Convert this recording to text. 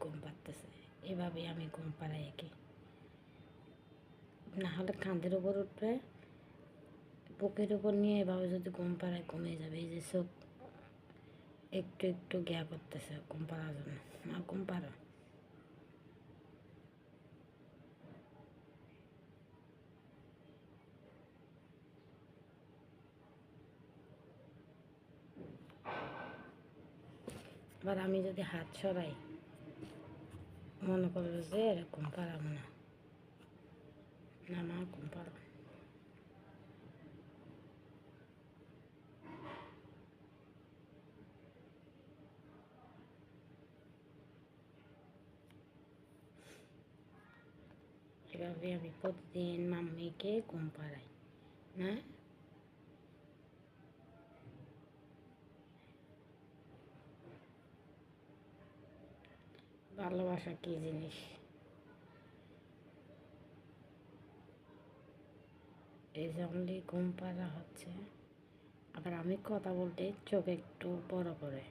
ঘুম পাড়তেছে, এভাবেই আমি ঘুম পাড়াই একে। না হলে কাঁধের উপর উঠবে, বুকের উপর নিয়ে এভাবে যদি ঘুম পাড়ায় ঘুমিয়ে যাবে। এই যে চোখ একটু একটু গ্যা করতেছে ঘুম পাড়ার জন্য। আর ঘুম পাড়ো। আবার আমি যদি হাত সরাই মনে করবে যে এরকম পারাবো না। না মা ঘুম পাড়ো। এভাবে আমি প্রতিদিন মাম্মিকে ঘুম পাড়াই। না ভালোবাসা কী জিনিস, এই যে অনলি ঘুম পাড়া হচ্ছে। আবার আমি কথা বলতে চোখ একটু বড় করে